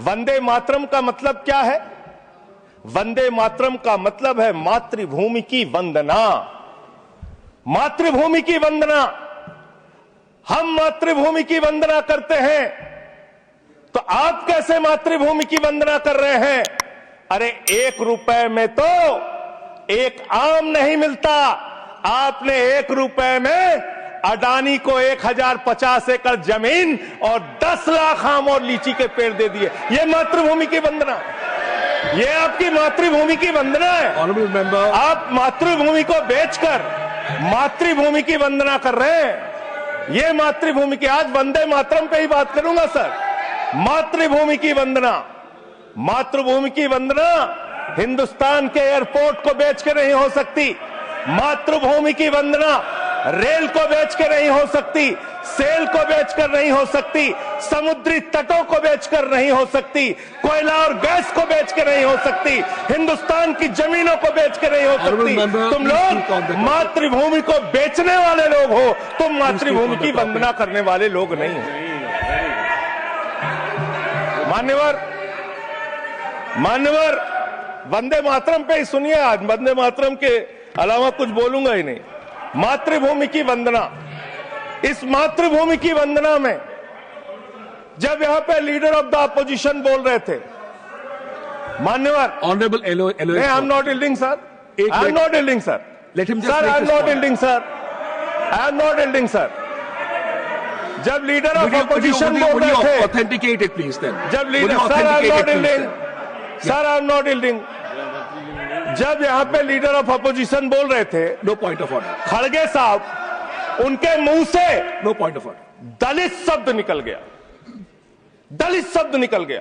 वंदे मातरम का मतलब क्या है? वंदे मातरम का मतलब है मातृभूमि की वंदना। मातृभूमि की वंदना। हम मातृभूमि की वंदना करते हैं, तो आप कैसे मातृभूमि की वंदना कर रहे हैं? अरे 1 रुपए में तो एक आम नहीं मिलता। आपने 1 रुपए में अडानी को 1050 एकड़ जमीन और 10 लाख आम और लीची के पेड़ दे दिए। ये मातृभूमि की वंदना, ये आपकी मातृभूमि की वंदना है। आप मातृभूमि को बेचकर मातृभूमि की वंदना कर रहे हैं। ये मातृभूमि की, आज वंदे मातरम पे ही बात करूंगा सर। मातृभूमि की वंदना, मातृभूमि की वंदना हिंदुस्तान के एयरपोर्ट को बेच के नहीं हो सकती। मातृभूमि की वंदना रेल को बेच के नहीं हो सकती, सेल को बेचकर नहीं हो सकती, समुद्री तटों को बेचकर नहीं हो सकती, कोयला और गैस को बेच के नहीं हो सकती, हिंदुस्तान की जमीनों को बेच के नहीं हो सकती। तुम लोग मातृभूमि को बेचने वाले लोग हो, तुम मातृभूमि की वंदना करने वाले लोग नहीं हो। मान्यवर, वंदे मातरम पे ही सुनिए। आज वंदे मातरम के अलावा कुछ बोलूंगा ही नहीं। मातृभूमि की वंदना, इस मातृभूमि की वंदना में जब यहां पे लीडर ऑफ द अपोजिशन बोल रहे थे, मान्यवर, honourable I am not yielding sir, I am not yielding sir, sir I am not yielding sir, I am not yielding sir. जब लीडर ऑफ अपोजिशन बोल रहे थे, ऑथेंटिकेट इट प्लीज देन। जब leader, sir I am not yielding, sir I am not yielding. जब यहां पे leader of opposition बोल रहे थे, नो पॉइंट ऑफ ऑर्डर, खड़गे साहब, उनके मुंह से नो पॉइंट ऑफ ऑर्डर, दलित शब्द निकल गया, दलित शब्द निकल गया।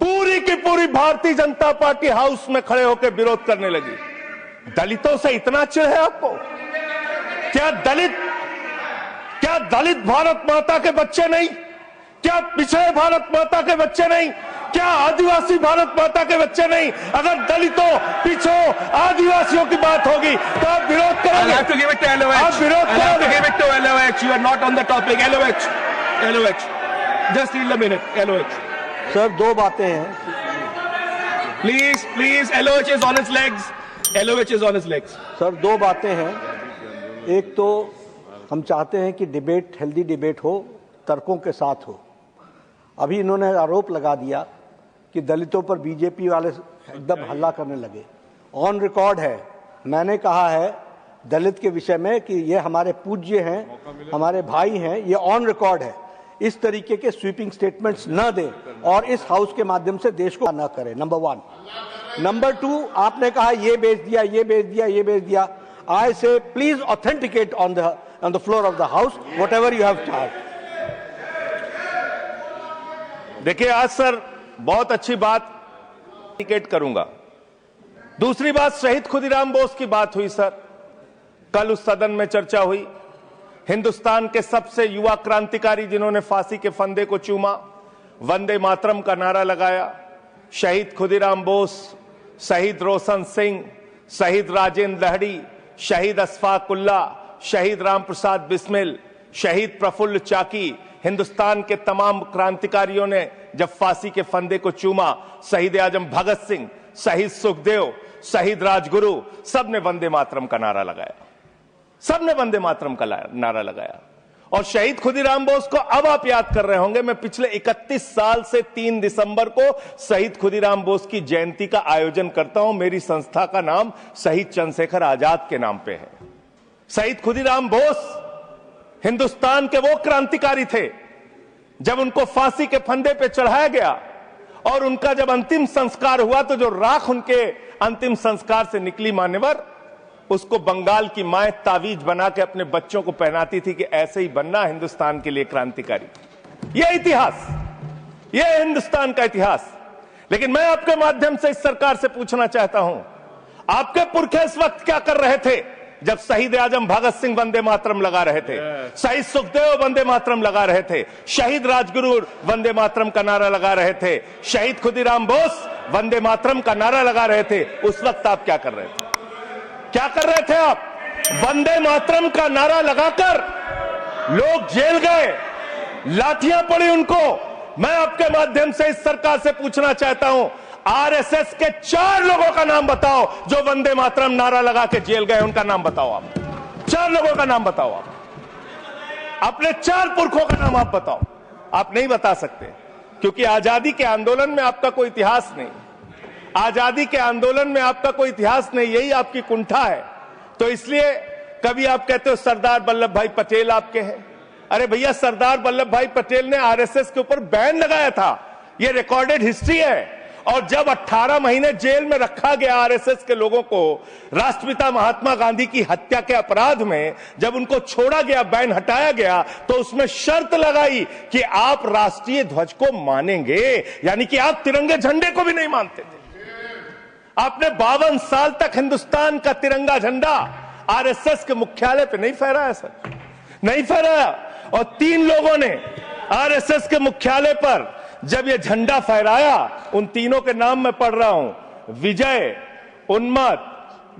पूरी की पूरी भारतीय जनता पार्टी हाउस में खड़े होकर विरोध करने लगी। दलितों से इतना चिढ़ है आपको? क्या दलित भारत माता के बच्चे नहीं? क्या पिछड़े भारत माता के बच्चे नहीं? क्या आदिवासी भारत माता के बच्चे नहीं? अगर दलितों, पिछड़ों, आदिवासियों की बात होगी तो आप विरोध करोगे। आप विरोध करोगे। You are not on the topic. LOH. Just yield a minute. LOH. Sir, 2 बातें हैं। Please. LOH is on his legs. LOH is on his legs. Sir, 2 बातें हैं। एक तो हम चाहते हैं कि डिबेट, हेल्दी डिबेट हो, तर्कों के साथ हो। अभी इन्होंने आरोप लगा दिया कि दलितों पर बीजेपी वाले एकदम हल्ला करने लगे। ऑन रिकॉर्ड है, मैंने कहा है दलित के विषय में कि ये हमारे पूज्य हैं, हमारे भाई हैं। ये ऑन रिकॉर्ड है। इस तरीके के स्वीपिंग स्टेटमेंट्स न दें और इस हाउस के माध्यम से देश को न करें, नंबर 1। नंबर 2, आपने कहा ये बेच दिया, ये बेच दिया, ये बेच दिया। आई से please authenticate on the floor of the house whatever you have charge. देखिए, आज सर बहुत अच्छी बात इंडिकेट करूंगा। दूसरी बात, शहीद खुदीराम बोस की बात हुई सर, कल उस सदन में चर्चा हुई। हिंदुस्तान के सबसे युवा क्रांतिकारी जिन्होंने फांसी के फंदे को चूमा, वंदे मातरम का नारा लगाया। शहीद खुदीराम बोस, शहीद रोशन सिंह, शहीद राजेंद्र लहड़ी, शहीद अशफाक उल्ला, शहीद राम प्रसाद बिस्मिल, शहीद प्रफुल्ल चाकी, हिंदुस्तान के तमाम क्रांतिकारियों ने जब फांसी के फंदे को चूमा, शहीद आजम भगत सिंह, शहीद सुखदेव, शहीद राजगुरु, सबने वंदे मातरम का नारा लगाया। सबने वंदे मातरम का नारा लगाया। और शहीद खुदीराम बोस को अब आप याद कर रहे होंगे, मैं पिछले 31 साल से 3 दिसंबर को शहीद खुदीराम बोस की जयंती का आयोजन करता हूं। मेरी संस्था का नाम शहीद चंद्रशेखर आजाद के नाम पे है। शहीद खुदीराम बोस हिंदुस्तान के वो क्रांतिकारी थे, जब उनको फांसी के फंदे पे चढ़ाया गया और उनका जब अंतिम संस्कार हुआ, तो जो राख उनके अंतिम संस्कार से निकली, मान्यवर, उसको बंगाल की मां तावीज बना के अपने बच्चों को पहनाती थी कि ऐसे ही बनना हिंदुस्तान के लिए क्रांतिकारी। यह इतिहास, यह हिंदुस्तान का इतिहास। लेकिन मैं आपके माध्यम से इस सरकार से पूछना चाहता हूं, आपके पुरखे इस वक्त क्या कर रहे थे जब शहीद आजम भगत सिंह वंदे मातरम लगा रहे थे, शहीद सुखदेव वंदे मातरम लगा रहे थे, शहीद राजगुरु वंदे मातरम का नारा लगा रहे थे, शहीद खुदीराम बोस वंदे मातरम का नारा लगा रहे थे? उस वक्त आप क्या कर रहे थे? क्या कर रहे थे आप? वंदे मातरम का नारा लगाकर लोग जेल गए, लाठियां पड़ी उनको, मैं आपके माध्यम से इस सरकार से पूछना चाहता हूं, आरएसएस के 4 लोगों का नाम बताओ जो वंदे मातरम नारा लगा के जेल गए, उनका नाम बताओ आप। 4 लोगों का नाम बताओ आप, अपने 4 पुरखों का नाम आप बताओ। आप नहीं बता सकते क्योंकि आजादी के आंदोलन में आपका कोई इतिहास नहीं, आजादी के आंदोलन में आपका कोई इतिहास नहीं, यही आपकी कुंठा है। तो इसलिए कभी आप कहते हो सरदार वल्लभ भाई पटेल आपके हैं। अरे भैया, सरदार वल्लभ भाई पटेल ने आरएसएस के ऊपर बैन लगाया था, यह रिकॉर्डेड हिस्ट्री है। और जब 18 महीने जेल में रखा गया आरएसएस के लोगों को राष्ट्रपिता महात्मा गांधी की हत्या के अपराध में, जब उनको छोड़ा गया, बैन हटाया गया, तो उसमें शर्त लगाई कि आप राष्ट्रीय ध्वज को मानेंगे, यानी कि आप तिरंगे झंडे को भी नहीं मानते थे। आपने 52 साल तक हिंदुस्तान का तिरंगा झंडा आरएसएस के मुख्यालय पे नहीं फहराया सर, नहीं फहराया। और 3 लोगों ने आरएसएस के मुख्यालय पर जब ये झंडा फहराया, उन तीनों के नाम मैं पढ़ रहा हूं, विजय, उन्मत,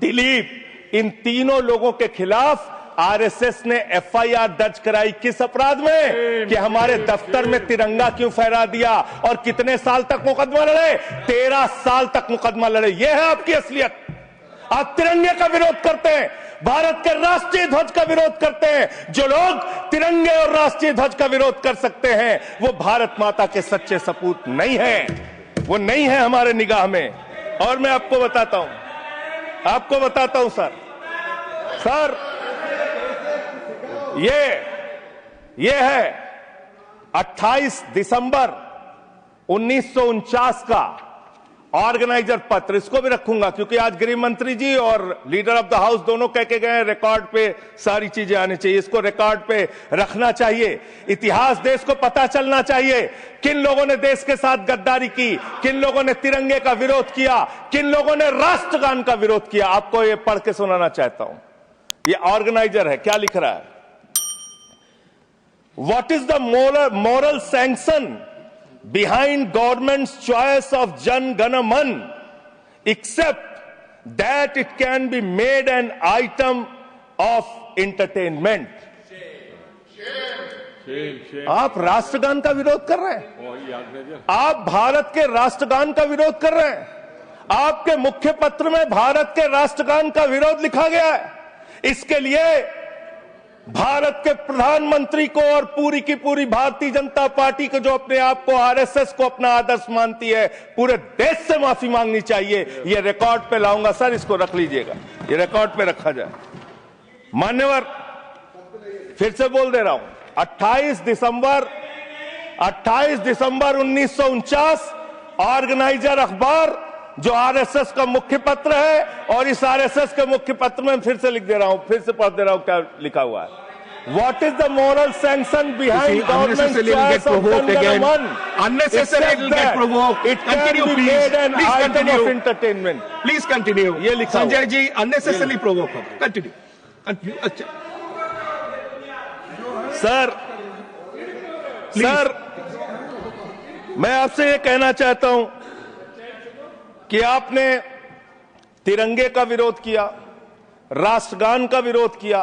दिलीप, इन तीनों लोगों के खिलाफ आरएसएस ने एफआईआर दर्ज कराई। किस अपराध में? कि हमारे दफ्तर में तिरंगा क्यों फहरा दिया। और कितने साल तक मुकदमा लड़े? 13 साल तक मुकदमा लड़े। यह है आपकी असलियत। आप तिरंगे का विरोध करते हैं, भारत के राष्ट्रीय ध्वज का विरोध करते हैं। जो लोग तिरंगे और राष्ट्रीय ध्वज का विरोध कर सकते हैं, वो भारत माता के सच्चे सपूत नहीं है, वो नहीं है हमारे निगाह में। और मैं आपको बताता हूं सर, ये है 28 दिसंबर 1949 का ऑर्गेनाइजर पत्र। इसको भी रखूंगा क्योंकि आज गृह मंत्री जी और लीडर ऑफ द हाउस दोनों कह के गए रिकॉर्ड पे सारी चीजें आनी चाहिए, इसको रिकॉर्ड पे रखना चाहिए। इतिहास देश को पता चलना चाहिए, किन लोगों ने देश के साथ गद्दारी की, किन लोगों ने तिरंगे का विरोध किया, किन लोगों ने राष्ट्रगान का विरोध किया। आपको ये पढ़ के सुनाना चाहता हूं, ये ऑर्गेनाइजर है, क्या लिख रहा है। What is the moral sanction behind government's choice of Jan Gana Man, except that it can be made an item of entertainment? आप राष्ट्रगान का विरोध कर रहे हैं, आप भारत के राष्ट्रगान का विरोध कर रहे हैं। आपके मुख्य पत्र में भारत के राष्ट्रगान का विरोध लिखा गया है। इसके लिए भारत के प्रधानमंत्री को और पूरी की पूरी भारतीय जनता पार्टी को, जो अपने आप को आरएसएस को अपना आदर्श मानती है, पूरे देश से माफी मांगनी चाहिए। ये रिकॉर्ड पे लाऊंगा सर, इसको रख लीजिएगा, ये रिकॉर्ड पे रखा जाए। मान्यवर, फिर से बोल दे रहा हूं, 28 दिसंबर 1949 ऑर्गेनाइजर अखबार, जो आरएसएस का मुख्य पत्र है। और इस आरएसएस के मुख्य पत्र में फिर से लिख दे रहा हूं, फिर से पढ़ दे रहा हूं क्या लिखा हुआ है। What is the moral sanction behind government's choice of Jan Gana Man? Unnecessarily it'll get provoked. It can be made an item of entertainment. Please continue. ये लिखा Sanjay ji unnecessarily provoke. Continue. अच्छा सर, मैं आपसे ये कहना चाहता हूं कि आपने तिरंगे का विरोध किया, राष्ट्रगान का विरोध किया,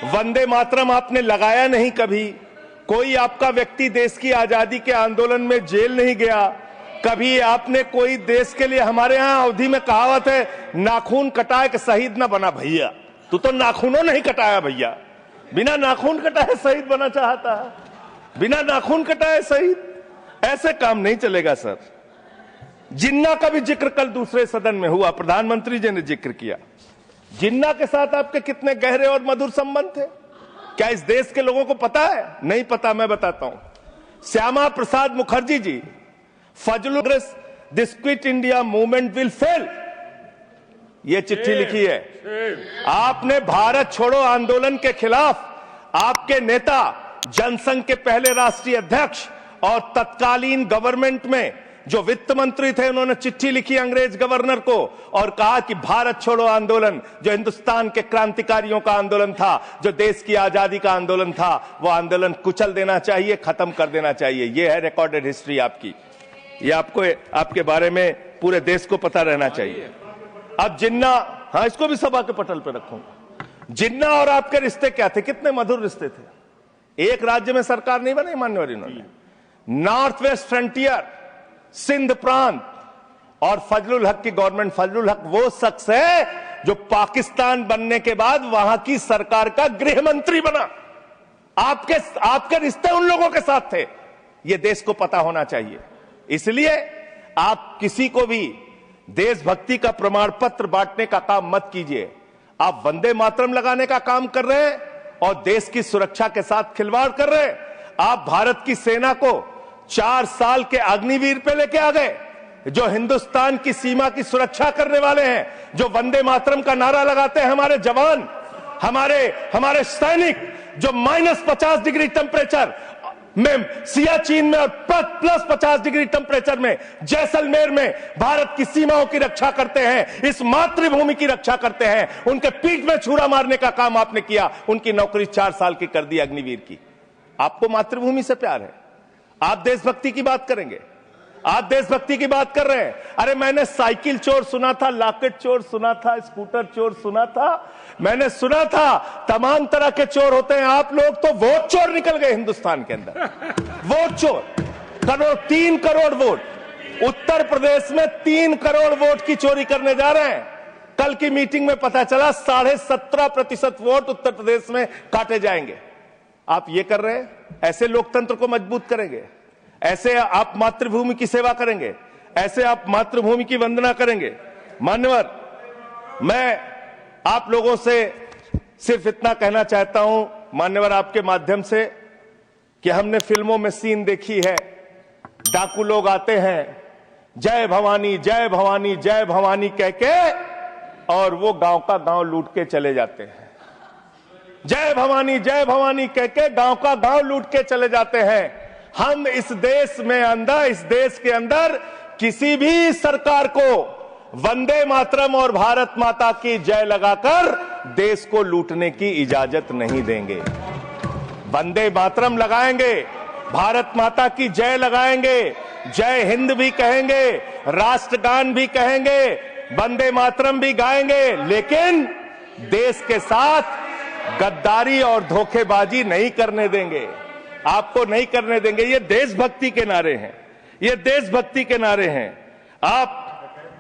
वंदे मातरम आपने लगाया नहीं कभी। कोई आपका व्यक्ति देश की आजादी के आंदोलन में जेल नहीं गया कभी। आपने कोई देश के लिए, हमारे यहां अवधि में कहावत है, नाखून कटाए कि शहीद ना बना भैया। तू तो नाखूनों नहीं कटाया भैया, बिना नाखून कटाए शहीद बना चाहता है, बिना नाखून कटाए शहीद। ऐसे काम नहीं चलेगा सर। जिन्ना का भी जिक्र कल दूसरे सदन में हुआ, प्रधानमंत्री जी ने जिक्र किया। जिन्ना के साथ आपके कितने गहरे और मधुर संबंध थे, क्या इस देश के लोगों को पता है? नहीं पता, मैं बताता हूं। Shyama Prasad Mukherjee ji, Fazlul this Quit India Movement will fail, ये चिट्ठी लिखी है। आपने भारत छोड़ो आंदोलन के खिलाफ आपके नेता, जनसंघ के पहले राष्ट्रीय अध्यक्ष और तत्कालीन गवर्नमेंट में जो वित्त मंत्री थे, उन्होंने चिट्ठी लिखी अंग्रेज गवर्नर को और कहा कि भारत छोड़ो आंदोलन, जो हिंदुस्तान के क्रांतिकारियों का आंदोलन था, जो देश की आजादी का आंदोलन था, वो आंदोलन कुचल देना चाहिए, खत्म कर देना चाहिए। ये है रिकॉर्डेड हिस्ट्री आपकी, ये आपको, आपके बारे में पूरे देश को पता रहना चाहिए। अब जिन्ना, हाँ, इसको भी सभा के पटल पर रखूंगा। जिन्ना और आपके रिश्ते क्या थे? कितने मधुर रिश्ते थे। एक राज्य में सरकार नहीं बनाई मान्यवर इन्होंने, नॉर्थ वेस्ट फ्रंटियर, सिंध प्रांत और फजलुल हक की गवर्नमेंट। फजलुल हक वो शख्स है जो पाकिस्तान बनने के बाद वहां की सरकार का गृह मंत्री बना। आपके रिश्ते उन लोगों के साथ थे, ये देश को पता होना चाहिए। इसलिए आप किसी को भी देशभक्ति का प्रमाण पत्र बांटने का काम मत कीजिए। आप वंदे मातरम लगाने का काम कर रहे हैं और देश की सुरक्षा के साथ खिलवाड़ कर रहे हैं। आप भारत की सेना को 4 साल के अग्निवीर पे लेके आ गए, जो हिंदुस्तान की सीमा की सुरक्षा करने वाले हैं, जो वंदे मातरम का नारा लगाते हैं हमारे जवान, हमारे सैनिक, जो -50 डिग्री टेम्परेचर में सियाचिन में और +50 डिग्री टेम्परेचर में जैसलमेर में भारत की सीमाओं की रक्षा करते हैं, इस मातृभूमि की रक्षा करते हैं। उनके पीठ में छुरा मारने का काम आपने किया, उनकी नौकरी 4 साल की कर दी अग्निवीर की। आपको मातृभूमि से प्यार है, आप देशभक्ति की बात करेंगे, आप देशभक्ति की बात कर रहे हैं। अरे मैंने साइकिल चोर सुना था, लॉकेट चोर सुना था, स्कूटर चोर सुना था, मैंने सुना था तमाम तरह के चोर होते हैं। आप लोग तो वोट चोर निकल गए हिंदुस्तान के अंदर। वोट चोर, 3 करोड़ वोट उत्तर प्रदेश में 3 करोड़ वोट की चोरी करने जा रहे हैं। कल की मीटिंग में पता चला 17.5% वोट उत्तर प्रदेश में काटे जाएंगे। आप ये कर रहे हैं, ऐसे लोकतंत्र को मजबूत करेंगे? ऐसे आप मातृभूमि की सेवा करेंगे? ऐसे आप मातृभूमि की वंदना करेंगे? मान्यवर, मैं आप लोगों से सिर्फ इतना कहना चाहता हूं मान्यवर, आपके माध्यम से, कि हमने फिल्मों में सीन देखी है, डाकू लोग आते हैं, जय भवानी जय भवानी जय भवानी कह के, और वो गांव का गांव लूट के चले जाते हैं। जय भवानी कह के गांव का गांव लूट के चले जाते हैं। हम इस देश के अंदर किसी भी सरकार को वंदे मातरम और भारत माता की जय लगाकर देश को लूटने की इजाजत नहीं देंगे। वंदे मातरम लगाएंगे, भारत माता की जय लगाएंगे, जय हिंद भी कहेंगे, राष्ट्रगान भी कहेंगे, वंदे मातरम भी गाएंगे, लेकिन देश के साथ गद्दारी और धोखेबाजी नहीं करने देंगे। आपको नहीं करने देंगे। ये देशभक्ति के नारे हैं, ये देशभक्ति के नारे हैं। आप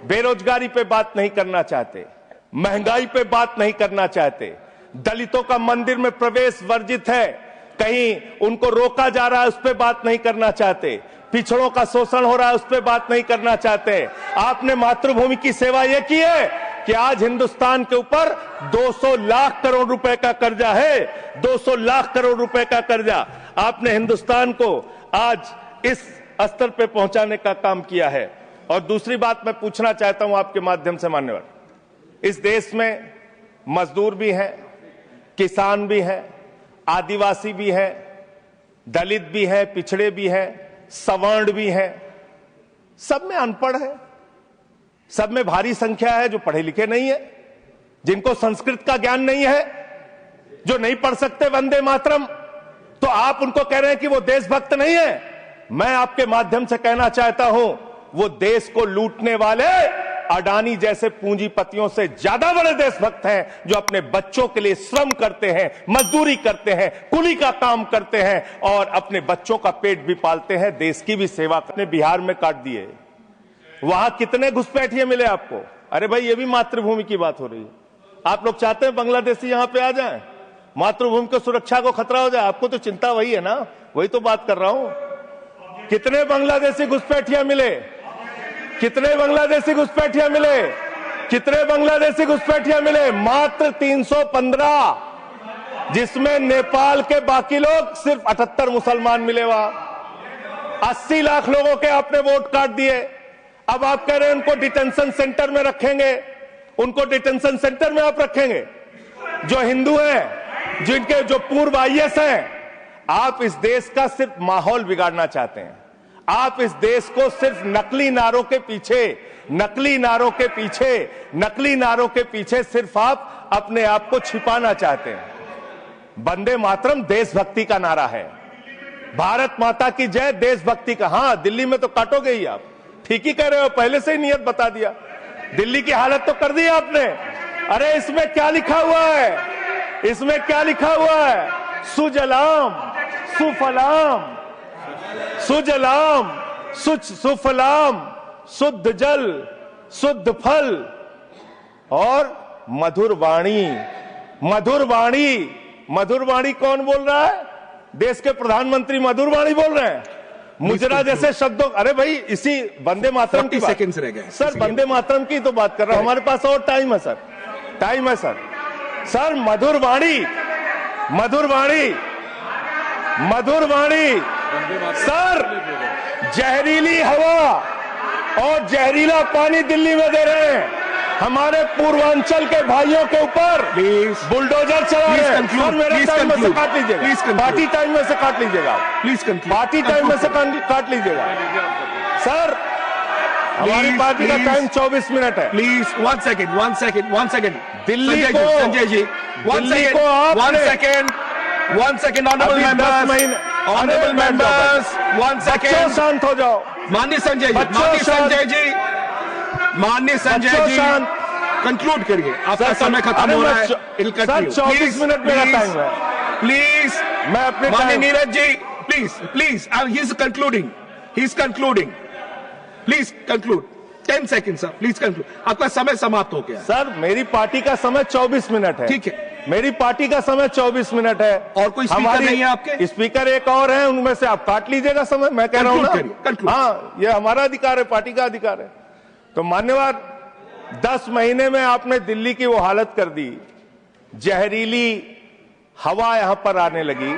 बेरोजगारी पे बात नहीं करना चाहते, महंगाई पे बात नहीं करना चाहते, दलितों का मंदिर में प्रवेश वर्जित है, कहीं उनको रोका जा रहा है, उस पर बात नहीं करना चाहते, पिछड़ों का शोषण हो रहा है, उस पर बात नहीं करना चाहते। आपने मातृभूमि की सेवा यह की है कि आज हिंदुस्तान के ऊपर 200 लाख करोड़ रुपए का कर्जा है, 200 लाख करोड़ रुपए का कर्जा। आपने हिंदुस्तान को आज इस स्तर पे पहुंचाने का काम किया है। और दूसरी बात मैं पूछना चाहता हूं आपके माध्यम से मान्यवर, इस देश में मजदूर भी हैं, किसान भी हैं, आदिवासी भी हैं, दलित भी हैं, पिछड़े भी हैं, सवर्ण भी हैं, सब में अनपढ़ है, सब में भारी संख्या है जो पढ़े लिखे नहीं है, जिनको संस्कृत का ज्ञान नहीं है, जो नहीं पढ़ सकते वंदे मातरम। तो आप उनको कह रहे हैं कि वो देशभक्त नहीं है। मैं आपके माध्यम से कहना चाहता हूं, वो देश को लूटने वाले अडानी जैसे पूंजीपतियों से ज्यादा बड़े देशभक्त हैं, जो अपने बच्चों के लिए श्रम करते हैं, मजदूरी करते हैं, कुली का काम करते हैं और अपने बच्चों का पेट भी पालते हैं, देश की भी सेवा करते। बिहार में काट दिए, वहां कितने घुसपैठिए मिले आपको? अरे भाई, ये भी मातृभूमि की बात हो रही है। आप लोग चाहते हैं बांग्लादेशी यहां पे आ जाएं, मातृभूमि की सुरक्षा को खतरा हो जाए? आपको तो चिंता वही है ना, वही तो बात कर रहा हूं। कितने बांग्लादेशी घुसपैठिया मिले? कितने बांग्लादेशी घुसपैठिया मिले? कितने बांग्लादेशी घुसपैठिया मिले? मात्र 315, जिसमें नेपाल के बाकी लोग सिर्फ 78 मुसलमान मिले। वहां 80 लाख लोगों के आपने वोट काट दिए। अब आप कह रहे हैं उनको डिटेंशन सेंटर में रखेंगे, उनको डिटेंशन सेंटर में आप रखेंगे जो हिंदू हैं, जिनके जो पूर्व आईएएस हैं। आप इस देश का सिर्फ माहौल बिगाड़ना चाहते हैं। आप इस देश को सिर्फ नकली नारों के पीछे सिर्फ आप अपने आप को छिपाना चाहते हैं। वंदे मातरम देशभक्ति का नारा है, भारत माता की जय देशभक्ति का। हां, दिल्ली में तो काटोगे ही आप, ठीक ही कह रहे हो, पहले से ही नियत बता दिया। दिल्ली की हालत तो कर दी आपने। अरे इसमें क्या लिखा हुआ है? इसमें क्या लिखा हुआ है? सुजलाम सुफलाम सुजलाम सुफलाम शुद्ध जल शुद्ध फल और मधुर वाणी। मधुर वाणी, मधुर वाणी कौन बोल रहा है? देश के प्रधानमंत्री मधुर वाणी बोल रहे हैं। मुजरा जैसे शब्दों, अरे भाई इसी वंदे मातरम की सेकंड्स रह गए सर, वंदे मातरम की तो बात कर रहा हूं, हमारे पास और टाइम है सर, टाइम है सर। सर मधुर वाणी, मधुर वाणी, मधुर वाणी, सर जहरीली हवा और जहरीला पानी दिल्ली में दे रहे हैं। हमारे पूर्वांचल के भाइयों के ऊपर बुलडोजर चला रहे हैं। सर मेरे टाइम में से काट लीजिएगा, पार्टी टाइम में से काट लीजिएगा, प्लीज पार्टी टाइम में से काट लीजिएगा। सर हमारी पार्टी का टाइम 24 मिनट है। प्लीज वन सेकेंड दिल्ली को, संजय जी दिल्ली को आप 1 सेकेंड ऑनरेबल मेंबर्स 1 सेकेंड शांत हो जाओ। माननीय संजय जी कंक्लूड करिए, आपका समय खत्म हो रहा है। सर 24 मिनट मेरा टाइम है, प्लीज। मैं अपने माननीय Neeraj ji please he is concluding, please conclude 10 second sir, please conclude. आपका समय समाप्त हो गया। सर मेरी पार्टी का समय 24 मिनट है। ठीक है, मेरी पार्टी का समय 24 मिनट है। और कोई स्पीकर नहीं है आपके? स्पीकर एक और है, उनमें से आप काट लीजिएगा समय, मैं कह रहा हूं ना। हाँ, ये हमारा अधिकार है, पार्टी का अधिकार है। तो मान्यवर 10 महीने में आपने दिल्ली की वो हालत कर दी, जहरीली हवा यहां पर आने लगी।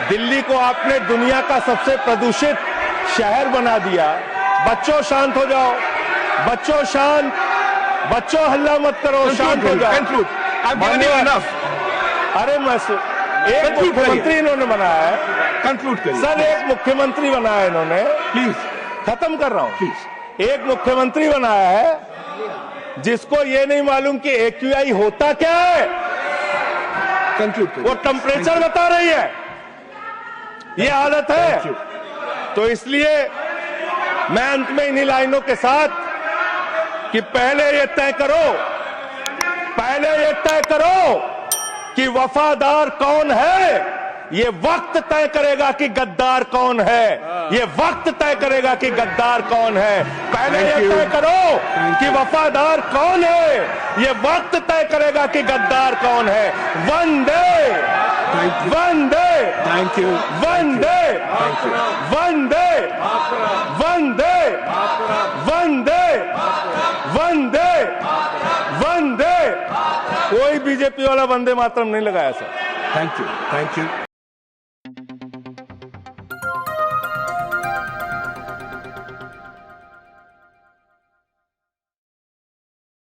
दिल्ली को आपने दुनिया का सबसे प्रदूषित शहर बना दिया। बच्चों शांत हो जाओ, बच्चों शांत, बच्चों हल्ला मत करो, शांत हो जाओ। अरे मैं एक मुख्यमंत्री इन्होंने बनाया है, कंक्लूड करिए सर। एक मुख्यमंत्री बनाया इन्होंने, प्लीज। खत्म कर रहा हूं, प्लीज। एक मुख्यमंत्री बनाया है जिसको ये नहीं मालूम कि AQI होता क्या है। कंक्लूड करिए। वो टेम्परेचर बता रही है, ये हालत है। तो इसलिए मैं अंत में इन्हीं लाइनों के साथ कि पहले ये तय करो कि वफादार कौन है। ये वक्त तय करेगा कि गद्दार कौन है। ये वक्त तय करेगा कि गद्दार कौन है। पहले ये तय करो कि वफादार कौन है। ये वक्त तय करेगा कि गद्दार कौन है। वंदे वंदे थैंक यू, वंदे वंदे वंदे वंदे वंदे वंदे। कोई बीजेपी वाला वंदे मातरम नहीं लगाया सर। Thank you.